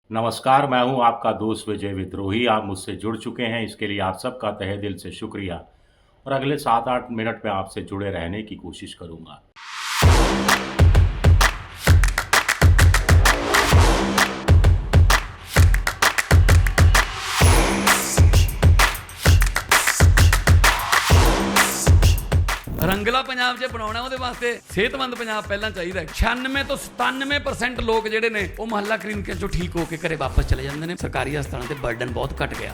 नमस्कार, मैं हूँ आपका दोस्त विजय विद्रोही। आप मुझसे जुड़ चुके हैं, इसके लिए आप सबका तहे दिल से शुक्रिया और अगले 7-8 मिनट में आपसे जुड़े रहने की कोशिश करूँगा। रंगला पंजाब जे बनाउणा ਉਹਦੇ ਵਾਸਤੇ ਸਿਹਤਮੰਦ ਪੰਜਾਬ ਪਹਿਲਾਂ ਚਾਹੀਦਾ ਹੈ। 96 ਤੋਂ 97% ਲੋਕ ਜਿਹੜੇ ਨੇ ਉਹ ਮੁਹੱਲਾ ਕਲੀਨਿਕਾਂ ਚੋਂ ਠੀਕ ਹੋ ਕੇ ਘਰੇ ਵਾਪਸ ਚਲੇ ਜਾਂਦੇ ਨੇ। ਸਰਕਾਰੀ ਹਸਪਤਾਲਾਂ ਤੇ ਬਰਡਨ ਬਹੁਤ ਘਟ ਗਿਆ।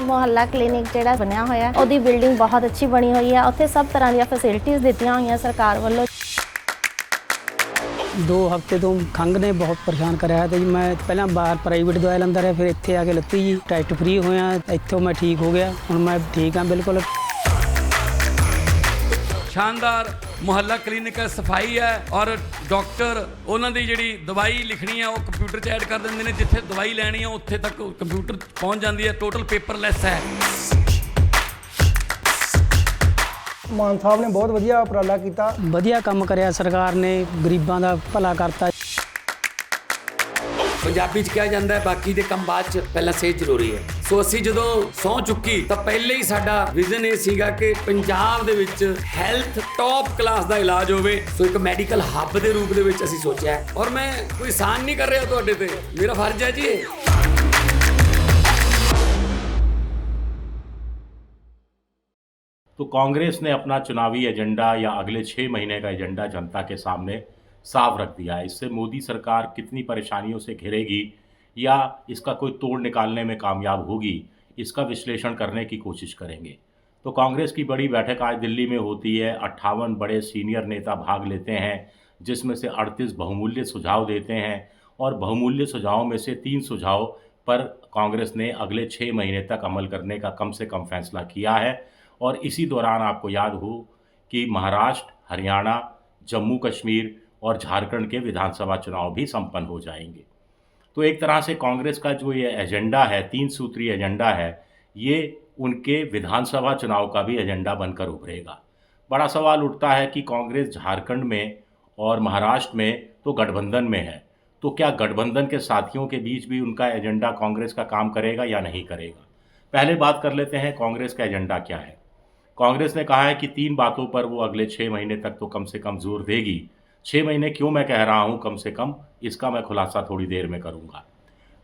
ਮੁਹੱਲਾ ਕਲੀਨਿਕ ਜਿਹੜਾ ਬਣਿਆ ਹੋਇਆ ਉਹਦੀ ਬਿਲਡਿੰਗ ਬਹੁਤ ਅੱਛੀ ਬਣੀ ਹੋਈ ਹੈ। ਉੱਥੇ ਸਭ ਤਰ੍ਹਾਂ ਦੀਆਂ ਫੈਸਿਲਿਟੀਆਂ ਦਿੱਤੀਆਂ ਹੋਈਆਂ ਸਰਕਾਰ ਵੱਲੋਂ। 2 ਹਫ਼ਤੇ ਤੋਂ ਖੰਘ ਨੇ ਬਹੁਤ ਪਰੇਸ਼ਾਨ ਕਰਿਆ ਹੈ ਤੇ ਜੀ ਮੈਂ ਪਹਿਲਾਂ ਬਾਹਰ ਪ੍ਰਾਈਵੇਟ ਦਵਾਈ ਲੈਂਦਾ ਰਿਹਾ, ਫਿਰ ਇੱਥੇ ਆ ਕੇ ਲੱਤੀ ਜੀ ਟੈਸਟ ਫ੍ਰੀ ਹੋਇਆ, ਇੱਥੋਂ ਮੈਂ ਠੀਕ ਹੋ ਗਿਆ। ਹੁਣ ਮੈਂ ਠੀਕ ਹਾਂ ਬਿਲਕੁਲ। शानदार ਮੁਹੱਲਾ ਕਲੀਨਿਕ ਹੈ, ਸਫਾਈ ਹੈ ਔਰ ਡਾਕਟਰ ਉਹਨਾਂ ਦੀ ਜਿਹੜੀ ਦਵਾਈ ਲਿਖਣੀ ਹੈ ਉਹ ਕੰਪਿਊਟਰ 'ਚ ਐਡ ਕਰ ਦਿੰਦੇ ਨੇ। ਜਿੱਥੇ ਦਵਾਈ ਲੈਣੀ ਹੈ ਉੱਥੇ ਤੱਕ ਕੰਪਿਊਟਰ ਪਹੁੰਚ ਜਾਂਦੀ ਹੈ। ਟੋਟਲ ਪੇਪਰਲੈਸ ਹੈ। ਮਾਨ ਸਾਹਿਬ ਨੇ ਬਹੁਤ ਵਧੀਆ ਉਪਰਾਲਾ ਕੀਤਾ। ਵਧੀਆ ਕੰਮ ਕਰਿਆ ਸਰਕਾਰ ਨੇ, ਗਰੀਬਾਂ ਦਾ ਭਲਾ ਕਰਤਾ। ਪੰਜਾਬੀ 'ਚ ਕਿਹਾ ਜਾਂਦਾ ਹੈ ਬਾਕੀ ਦੇ ਕੰਮ ਬਾਅਦ 'ਚ, ਪਹਿਲਾਂ ਸਿਹਤ ਜ਼ਰੂਰੀ ਹੈ। ਸੋ ਅਸੀਂ ਜਦੋਂ ਸਹੁੰ ਚੁੱਕੀ ਤਾਂ ਪਹਿਲੇ ਹੀ ਸਾਡਾ ਵਿਜ਼ਨ ਇਹ ਸੀਗਾ ਕਿ ਪੰਜਾਬ ਦੇ ਵਿੱਚ ਹੈਲਥ ਟੌਪ ਕਲਾਸ ਦਾ ਇਲਾਜ ਹੋਵੇ। ਸੋ ਇੱਕ ਮੈਡੀਕਲ ਹੱਬ ਦੇ ਰੂਪ ਦੇ ਵਿੱਚ ਅਸੀਂ ਸੋਚਿਆ ਔਰ ਮੈਂ ਕੋਈ ਆਸਾਨ ਨਹੀਂ ਕਰ ਰਿਹਾ ਤੁਹਾਡੇ ਤੇ, ਮੇਰਾ ਫਰਜ਼ ਹੈ ਜੀ। तो कांग्रेस ने अपना चुनावी एजेंडा या अगले 6 महीने का एजेंडा जनता के सामने साफ रख दिया है। इससे मोदी सरकार कितनी परेशानियों से घिरेगी या इसका कोई तोड़ निकालने में कामयाब होगी, इसका विश्लेषण करने की कोशिश करेंगे। तो कांग्रेस की बड़ी बैठक आज दिल्ली में होती है। 58 बड़े सीनियर नेता भाग लेते हैं, जिसमें से 38 बहुमूल्य सुझाव देते हैं और बहुमूल्य सुझावों में से 3 सुझाव पर कांग्रेस ने अगले 6 महीने तक अमल करने का कम से कम फैसला किया है। और इसी दौरान आपको याद हो कि महाराष्ट्र, हरियाणा, जम्मू कश्मीर और झारखंड के विधानसभा चुनाव भी संपन्न हो जाएंगे। तो एक तरह से कांग्रेस का जो ये एजेंडा है, 3 सूत्री एजेंडा है, ये उनके विधानसभा चुनाव का भी एजेंडा बनकर उभरेगा। बड़ा सवाल उठता है कि कांग्रेस झारखंड में और महाराष्ट्र में तो गठबंधन में है, तो क्या गठबंधन के साथियों के बीच भी उनका एजेंडा कांग्रेस का काम करेगा या नहीं करेगा। पहले बात कर लेते हैं कांग्रेस का एजेंडा क्या है। कांग्रेस ने कहा है कि 3 बातों पर वो अगले 6 महीने तक तो कम से कम जोर देगी। 6 महीने क्यों मैं कह रहा हूँ कम से कम, इसका मैं खुलासा थोड़ी देर में करूँगा।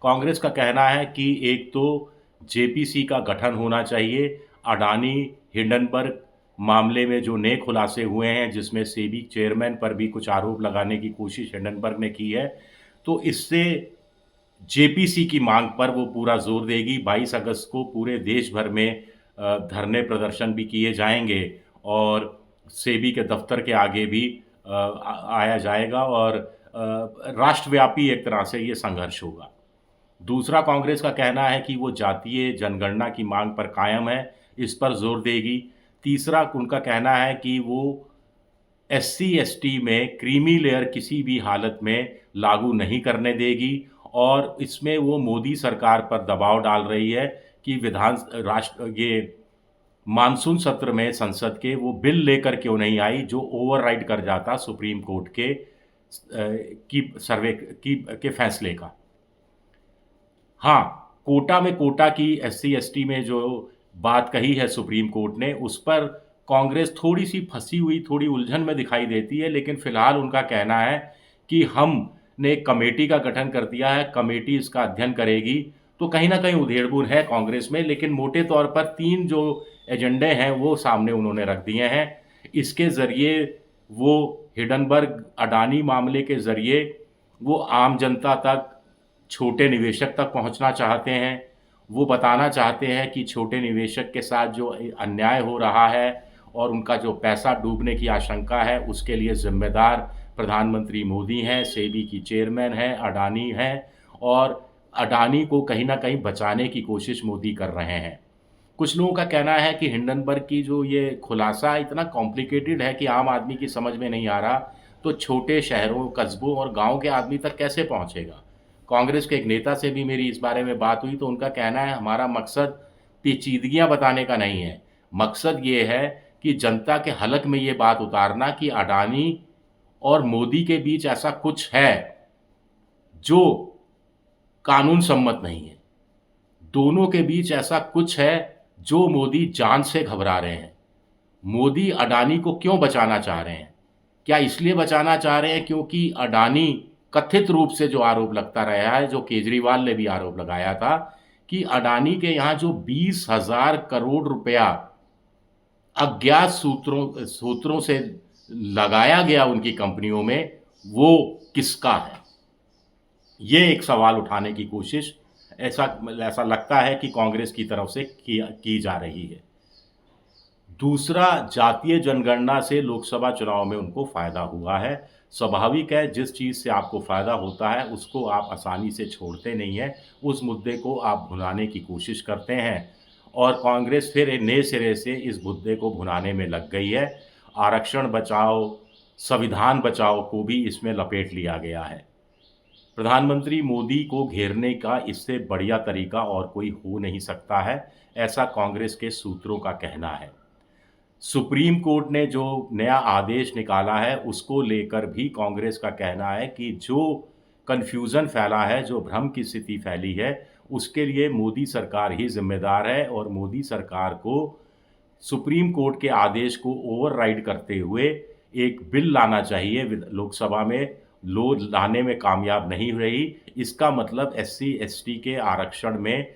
कांग्रेस का कहना है कि एक तो जेपीसी का गठन होना चाहिए। अडानी हिंडनबर्ग मामले में जो नए खुलासे हुए हैं, जिसमें सेबी चेयरमैन पर भी कुछ आरोप लगाने की कोशिश हिंडनबर्ग ने की है, तो इससे जेपीसी की मांग पर वो पूरा जोर देगी। 22 अगस्त को पूरे देश भर में धरने प्रदर्शन भी किए जाएंगे और सेबी के दफ्तर के आगे भी आया जाएगा और राष्ट्रव्यापी एक तरह से ये संघर्ष होगा। दूसरा, कांग्रेस का कहना है कि वो जातीय जनगणना की मांग पर कायम है, इस पर जोर देगी। तीसरा, उनका कहना है कि वो SC/ST में क्रीमी लेयर किसी भी हालत में लागू नहीं करने देगी और इसमें वो मोदी सरकार पर दबाव डाल रही है कि ये मानसून सत्र में संसद के वो बिल लेकर क्यों नहीं आई जो ओवरराइड कर जाता सुप्रीम कोर्ट के फैसले का। हाँ, कोटा की SC/ST में जो बात कही है सुप्रीम कोर्ट ने, उस पर कांग्रेस थोड़ी सी फंसी हुई, थोड़ी उलझन में दिखाई देती है। लेकिन फिलहाल उनका कहना है कि हमने एक कमेटी का गठन कर दिया है, कमेटी इसका अध्ययन करेगी। तो कहीं ना कहीं उधेड़-बुन है कांग्रेस में, लेकिन मोटे तौर पर 3 जो एजेंडे हैं वो सामने उन्होंने रख दिए हैं। इसके ज़रिए वो हिंडनबर्ग अडानी मामले के ज़रिए वो आम जनता तक, छोटे निवेशक तक पहुंचना चाहते हैं। वो बताना चाहते हैं कि छोटे निवेशक के साथ जो अन्याय हो रहा है और उनका जो पैसा डूबने की आशंका है, उसके लिए ज़िम्मेदार प्रधानमंत्री मोदी हैं, सेबी की चेयरमैन हैं, अडानी हैं और अडानी को कहीं ना कहीं बचाने की कोशिश मोदी कर रहे हैं। कुछ लोगों का कहना है कि हिंडनबर्ग की जो ये खुलासा इतना कॉम्प्लिकेटेड है कि आम आदमी की समझ में नहीं आ रहा, तो छोटे शहरों, कस्बों और गांव के आदमी तक कैसे पहुंचेगा। कांग्रेस के एक नेता से भी मेरी इस बारे में बात हुई, तो उनका कहना है हमारा मकसद पेचीदगियां बताने का नहीं है, मकसद ये है कि जनता के हलक में ये बात उतारना कि अडानी और मोदी के बीच ऐसा कुछ है जो कानून सम्मत नहीं है। दोनों के बीच ऐसा कुछ है जो मोदी जान से घबरा रहे हैं। मोदी अडानी को क्यों बचाना चाह रहे हैं? क्या इसलिए बचाना चाह रहे हैं क्योंकि अडानी कथित रूप से जो आरोप लगता रहा है, जो केजरीवाल ने भी आरोप लगाया था कि अडानी के यहाँ जो 20,000 करोड़ रुपया अज्ञात सूत्रों से लगाया गया उनकी कंपनियों में, वो किसका है? ये एक सवाल उठाने की कोशिश ऐसा लगता है कि कांग्रेस की तरफ से की जा रही है। दूसरा, जातीय जनगणना से लोकसभा चुनाव में उनको फ़ायदा हुआ है। स्वाभाविक है, जिस चीज़ से आपको फ़ायदा होता है उसको आप आसानी से छोड़ते नहीं हैं, उस मुद्दे को आप भुनाने की कोशिश करते हैं और कांग्रेस फिर नए सिरे से इस मुद्दे को भुनाने में लग गई है। आरक्षण बचाओ, संविधान बचाओ को भी इसमें लपेट लिया गया है। प्रधानमंत्री मोदी को घेरने का इससे बढ़िया तरीका और कोई हो नहीं सकता है, ऐसा कांग्रेस के सूत्रों का कहना है। सुप्रीम कोर्ट ने जो नया आदेश निकाला है उसको लेकर भी कांग्रेस का कहना है कि जो कन्फ्यूज़न फैला है, जो भ्रम की स्थिति फैली है, उसके लिए मोदी सरकार ही जिम्मेदार है और मोदी सरकार को सुप्रीम कोर्ट के आदेश को ओवरराइड करते हुए एक बिल लाना चाहिए। लोकसभा में लाने में कामयाब नहीं रही। इसका मतलब SC ST के आरक्षण में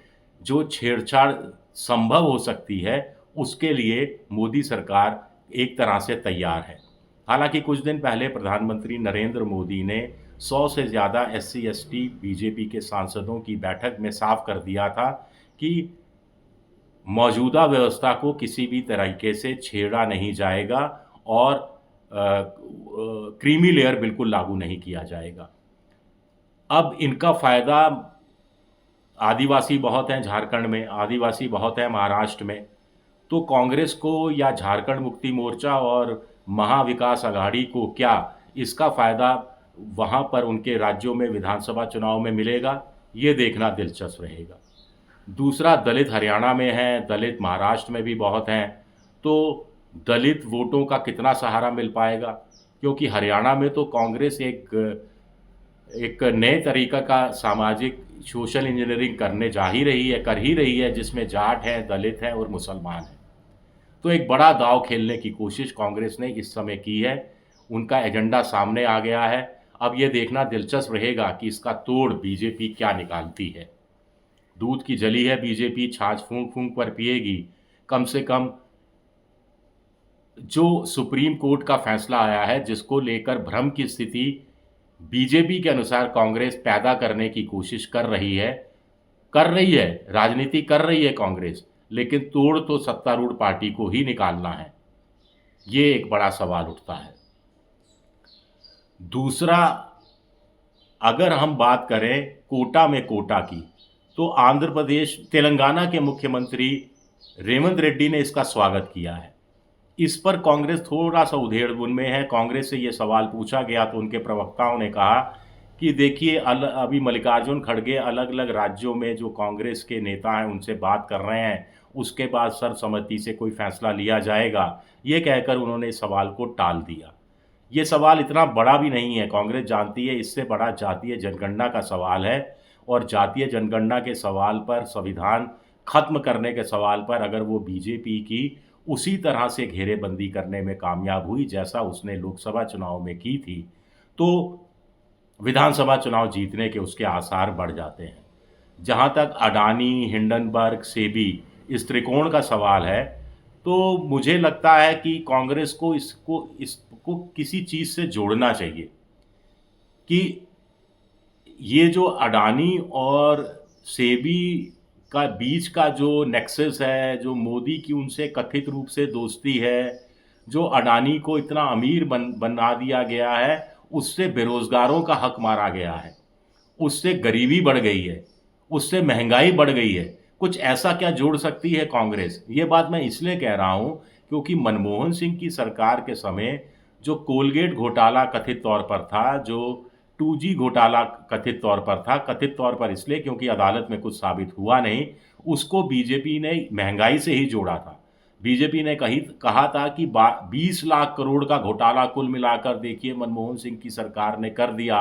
जो छेड़छाड़ संभव हो सकती है उसके लिए मोदी सरकार एक तरह से तैयार है। हालांकि कुछ दिन पहले प्रधानमंत्री नरेंद्र मोदी ने 100 से ज़्यादा SC ST बीजेपी के सांसदों की बैठक में साफ कर दिया था कि मौजूदा व्यवस्था को किसी भी तरीके से छेड़ा नहीं जाएगा और क्रीमी लेयर बिल्कुल लागू नहीं किया जाएगा। अब इनका फ़ायदा आदिवासी बहुत हैं झारखंड में, आदिवासी बहुत हैं महाराष्ट्र में, तो कांग्रेस को या झारखंड मुक्ति मोर्चा और महाविकास आघाड़ी को क्या इसका फ़ायदा वहाँ पर उनके राज्यों में विधानसभा चुनाव में मिलेगा, ये देखना दिलचस्प रहेगा। दूसरा, दलित हरियाणा में हैं, दलित महाराष्ट्र में भी बहुत हैं, तो दलित वोटों का कितना सहारा मिल पाएगा? क्योंकि हरियाणा में तो कांग्रेस एक नए तरीका का सामाजिक सोशल इंजीनियरिंग करने जा ही रही है, कर ही रही है, जिसमें जाट हैं, दलित हैं और मुसलमान हैं। तो एक बड़ा दांव खेलने की कोशिश कांग्रेस ने इस समय की है। उनका एजेंडा सामने आ गया है। अब ये देखना दिलचस्प रहेगा कि इसका तोड़ बीजेपी क्या निकालती है। दूध की जली है बीजेपी, छाछ फूंक फूंक पर पिएगी। कम से कम जो सुप्रीम कोर्ट का फैसला आया है, जिसको लेकर भ्रम की स्थिति बीजेपी के अनुसार कांग्रेस पैदा करने की कोशिश कर रही है, राजनीति कर रही है कांग्रेस, लेकिन तोड़ तो सत्तारूढ़ पार्टी को ही निकालना है। ये एक बड़ा सवाल उठता है। दूसरा, अगर हम बात करें कोटा में कोटा की, तो आंध्र प्रदेश, तेलंगाना के मुख्यमंत्री रेवंत रेड्डी ने इसका स्वागत किया है। इस पर कांग्रेस थोड़ा सा उधेड़-बुन में है। कांग्रेस से ये सवाल पूछा गया तो उनके प्रवक्ताओं ने कहा कि देखिए, अभी मल्लिकार्जुन खड़गे अलग अलग राज्यों में जो कांग्रेस के नेता हैं उनसे बात कर रहे हैं, उसके बाद सर्वसम्मति से कोई फैसला लिया जाएगा। ये कहकर उन्होंने इस सवाल को टाल दिया। ये सवाल इतना बड़ा भी नहीं है, कांग्रेस जानती है इससे बड़ा जातीय जनगणना का सवाल है और जातीय जनगणना के सवाल पर, संविधान खत्म करने के सवाल पर अगर वो बीजेपी की उसी तरह से घेरेबंदी करने में कामयाब हुई जैसा उसने लोकसभा चुनाव में की थी, तो विधानसभा चुनाव जीतने के उसके आसार बढ़ जाते हैं। जहाँ तक अडानी, हिंडनबर्ग, सेबी इस त्रिकोण का सवाल है, तो मुझे लगता है कि कांग्रेस को इसको किसी चीज़ से जोड़ना चाहिए कि ये जो अडानी और सेबी का बीच का जो नेक्सस है, जो मोदी की उनसे कथित रूप से दोस्ती है, जो अडानी को इतना अमीर बना दिया गया है, उससे बेरोज़गारों का हक मारा गया है, उससे गरीबी बढ़ गई है, उससे महंगाई बढ़ गई है। कुछ ऐसा क्या जोड़ सकती है कांग्रेस? ये बात मैं इसलिए कह रहा हूँ क्योंकि मनमोहन सिंह की सरकार के समय जो कोलगेट घोटाला कथित तौर पर था, जो 2G घोटाला कथित तौर पर था, कथित तौर पर इसलिए क्योंकि अदालत में कुछ साबित हुआ नहीं, उसको बीजेपी ने महंगाई से ही जोड़ा था। बीजेपी ने कहा था कि 20 लाख करोड़ का घोटाला कुल मिलाकर देखिए मनमोहन सिंह की सरकार ने कर दिया।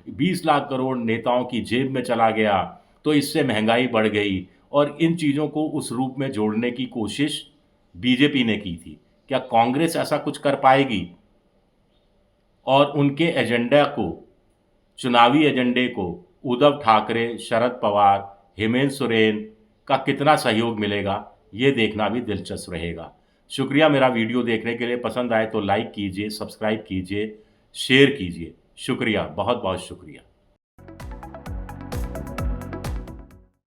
20 लाख करोड़ नेताओं की जेब में चला गया, तो इससे महंगाई बढ़ गई, और इन चीज़ों को उस रूप में जोड़ने की कोशिश बीजेपी ने की थी। क्या कांग्रेस ऐसा कुछ कर पाएगी? और उनके एजेंडा को, चुनावी एजेंडे को उद्धव ठाकरे, शरद पवार, हेमंत सोरेन का कितना सहयोग मिलेगा, ये देखना भी दिलचस्प रहेगा। शुक्रिया मेरा वीडियो देखने के लिए। पसंद आए तो लाइक कीजिए, सब्सक्राइब कीजिए, शेयर कीजिए। शुक्रिया, बहुत बहुत शुक्रिया।